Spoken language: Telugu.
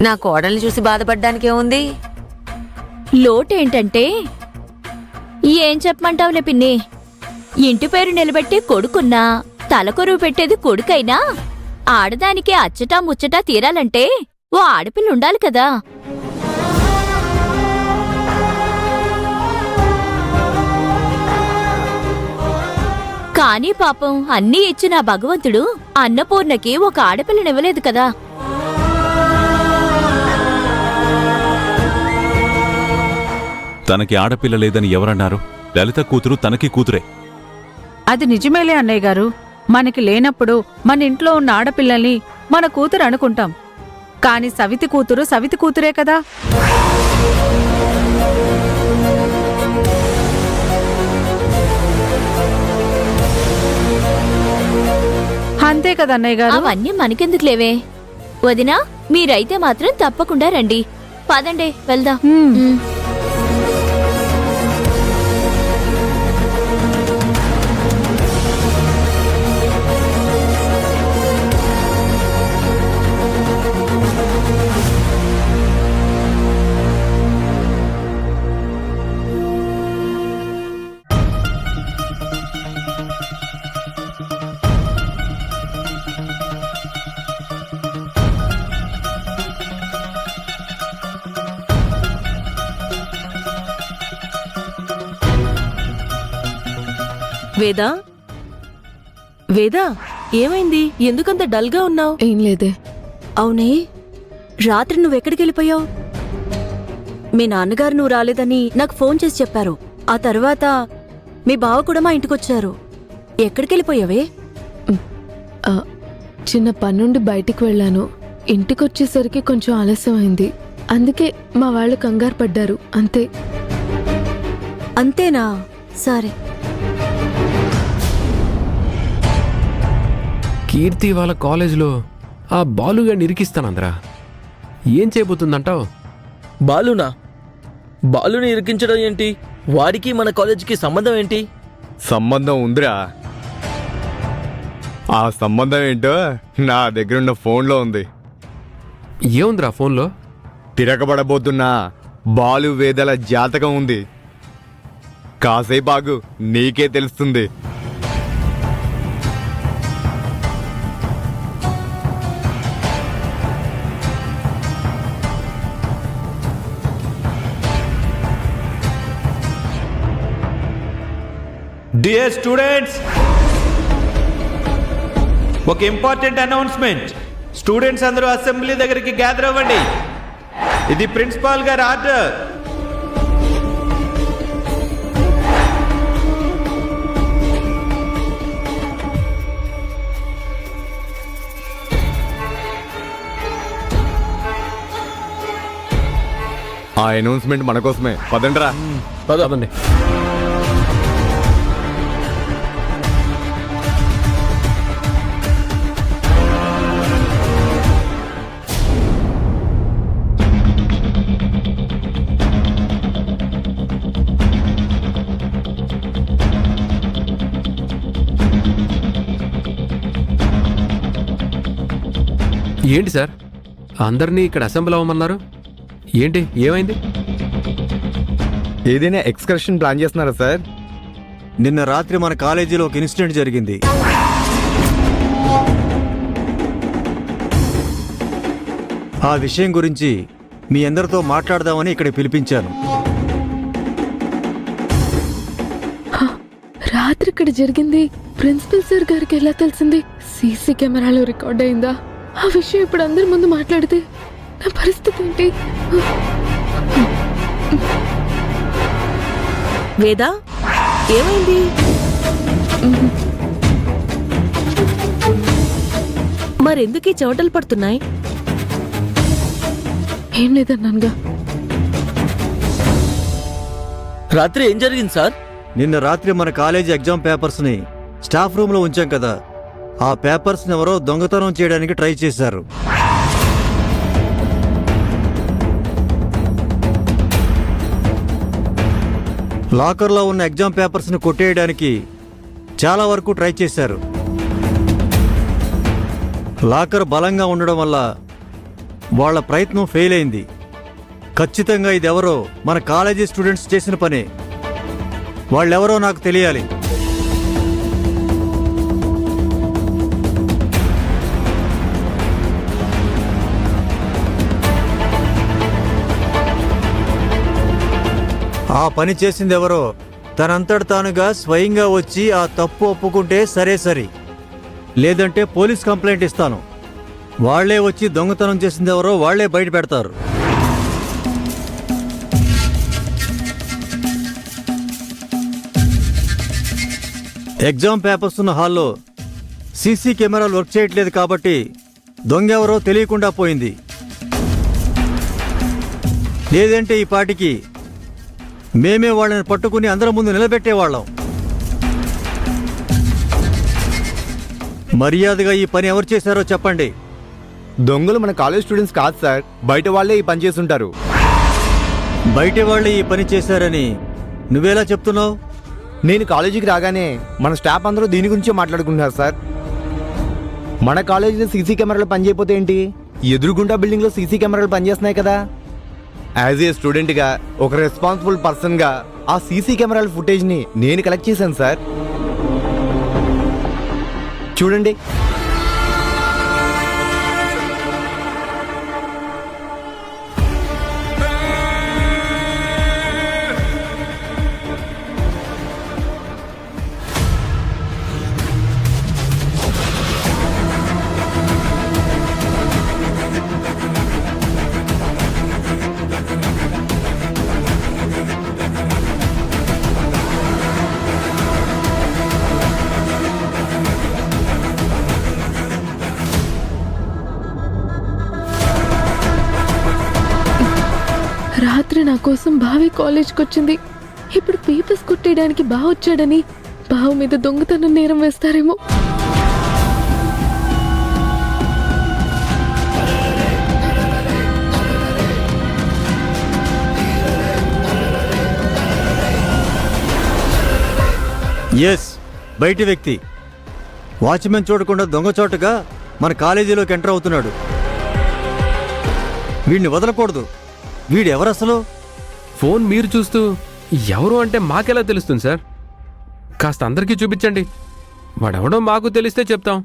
నా కోడల్ని చూసి బాధపడ్డానికేముంది? లోటేంటంటే ఏం చెప్పమంటావులే పిన్ని, ఇంటి పేరు నిలబెట్టి కొడుకున్నా తలకొరువు పెట్టేది కొడుకైనా ఆడదానికే అచ్చటా ముచ్చటా తీరాలంటే ఓ ఆడపిల్లుండాలి కదా. కానీ పాపం అన్నీ ఇచ్చిన భగవంతుడు అన్నపూర్ణకి ఒక ఆడపిల్లనివ్వలేదు కదా. తనకి ఆడపిల్ల లేదని ఎవరన్నారు? లలిత కూతురు తనకి కూతురే. అది నిజమేలే అన్నయ్య గారు. మనకి లేనప్పుడు మన ఇంట్లో ఉన్న ఆడపిల్లల్ని మన కూతురు అనుకుంటాం. కాని సవితి కూతురు సవితి కూతురే కదా. అంతే కదా అన్నయ్య గారు. అవన్నీ మనకెందుకు లేవే వదినా, మీరైతే మాత్రం తప్పకుండా రండి. పదండి వెళ్దాం. వేదా, వేదా, ఏమైంది? ఎందుకంత డల్గా ఉన్నావు? ఏం లేదే. అవునే, రాత్రి నువ్వెక్కడికెళ్ళిపోయావు? మీ నాన్నగారు నువ్వు రాలేదని నాకు ఫోన్ చేసి చెప్పారు. ఆ తర్వాత మీ బావ కూడా మా ఇంటికొచ్చారు. ఎక్కడికెళ్ళిపోయావే? చిన్న పనుండి బయటికి వెళ్ళాను. ఇంటికొచ్చేసరికి కొంచెం ఆలస్యమైంది. అందుకే మా వాళ్ళు కంగారు పడ్డారు, అంతే. అంతేనా? సరే. కీర్తి వాళ్ళ కాలేజీలో ఆ బాలుగాడిని ఇరికిస్తానందరా. ఏం చేయబోతుందంటావు? బాలునా? బాలుని ఇరికించడం ఏంటి? వాడికి మన కాలేజీకి సంబంధం ఏంటి? సంబంధం ఉందిరా. ఆ సంబంధం ఏంటో నా దగ్గరున్న ఫోన్లో ఉంది. ఏముందిరా ఫోన్లో? తిరగబడబోతున్న బాలు వేదల జాతకం ఉంది. కాసేపు ఆగు, నీకే తెలుస్తుంది. డియర్ స్టూడెంట్స్, ఒక ఇంపార్టెంట్ అనౌన్స్మెంట్. స్టూడెంట్స్ అందరూ అసెంబ్లీ దగ్గరికి గ్యాదర్ అవ్వండి. ఇది ప్రిన్సిపాల్ గారి ఆర్డర్. ఆ అనౌన్స్మెంట్ మన కోసమే. పదండ్రా. పదండి. ఏంటి సార్, అందరినీ ఇక్కడ అసెంబ్లీ అవ్వమన్నారు? ఏంటి, ఏమైంది? ఏదైనా ఎక్స్కర్షన్ ప్లాన్ చేస్తున్నారా సార్? నిన్న రాత్రి మన కాలేజీలో ఒక ఇన్సిడెంట్ జరిగింది. ఆ విషయం గురించి మీ అందరితో మాట్లాడదామని ఇక్కడ పిలిపించాను. రాత్రి ఇక్కడ జరిగింది ప్రిన్సిపల్ సార్ గారికి ఎలా తెలిసింది? సీసీ కెమెరాలో రికార్డ్ అయిందా? ఆ విషయం ఇప్పుడు అందరి ముందు మాట్లాడితే నా పరిస్థితి ఏంటి? వేదా, ఏమైంది? మరెందుకీ చెమటలు పడుతున్నాయి? ఏం లేదన్నానుగా. రాత్రి ఏం జరిగింది సార్? నిన్న రాత్రి మన కాలేజీ ఎగ్జామ్ పేపర్స్ని స్టాఫ్ రూమ్లో ఉంచాం కదా, ఆ పేపర్స్ని ఎవరో దొంగతనం చేయడానికి ట్రై చేశారు. లాకర్లో ఉన్న ఎగ్జామ్ పేపర్స్ని కొట్టేయడానికి చాలా వరకు ట్రై చేశారు. లాకర్ బలంగా ఉండడం వల్ల వాళ్ళ ప్రయత్నం ఫెయిల్ అయింది. ఖచ్చితంగా ఇదెవరో మన కాలేజీ స్టూడెంట్స్ చేసిన పనే. వాళ్ళెవరో నాకు తెలియాలి. ఆ పని చేసిందెవరో తనంతట తానుగా స్వయంగా వచ్చి ఆ తప్పు ఒప్పుకుంటే సరే సరి, లేదంటే పోలీస్ కంప్లైంట్ ఇస్తాను. వాళ్లే వచ్చి దొంగతనం చేసిందెవరో వాళ్లే బయట పెడతారు. ఎగ్జామ్ పేపర్స్ ఉన్న హాల్లో సీసీ కెమెరాలు వర్క్ చేయట్లేదు కాబట్టి దొంగెవరో తెలియకుండా పోయింది. లేదంటే ఈ పాటికి మేమే వాళ్ళని పట్టుకుని అందరి ముందు నిలబెట్టేవాళ్ళం. మర్యాదగా ఈ పని ఎవరు చేశారో చెప్పండి. దొంగలు మన కాలేజ్ స్టూడెంట్స్ కాదు సార్, బయట వాళ్ళే ఈ పని చేస్తుంటారు. బయట వాళ్ళే ఈ పని చేశారని నువ్వెలా చెప్తున్నావు? నేను కాలేజీకి రాగానే మన స్టాఫ్ అందరూ దీని గురించే మాట్లాడుకుంటున్నారు సార్. మన కాలేజీలో సీసీ కెమెరాలు పనిచేయకపోతే ఏంటి, ఎదురుగుండా బిల్డింగ్లో సీసీ కెమెరాలు పనిచేస్తున్నాయి కదా. యాజ్ ఏ స్టూడెంట్గా, ఒక రెస్పాన్సిబుల్ పర్సన్గా ఆ సీసీ కెమెరాల ఫుటేజ్ని నేను కలెక్ట్ చేశాను సార్. చూడండి. రాత్రి నా కోసం బావి కాలేజ్కి వచ్చింది. ఇప్పుడు పేపర్స్ కొట్టేయడానికి బావ వచ్చాడని బావ మీద దొంగతనం నేరం వేస్తారేమో. ఎస్, బయటి వ్యక్తి. వాచ్మెన్ చూడకుండా దొంగచోటుగా మన కాలేజీలోకి ఎంటర్ అవుతున్నాడు. వీడిని వదలకూడదు. వీడు ఎవరసలు? ఫోన్ మీరు చూస్తూ ఎవరు అంటే మాకెలా తెలుస్తుంది సార్? కాస్త అందరికీ చూపించండి. వాడెవడో మాకు తెలిస్తే చెప్తాం.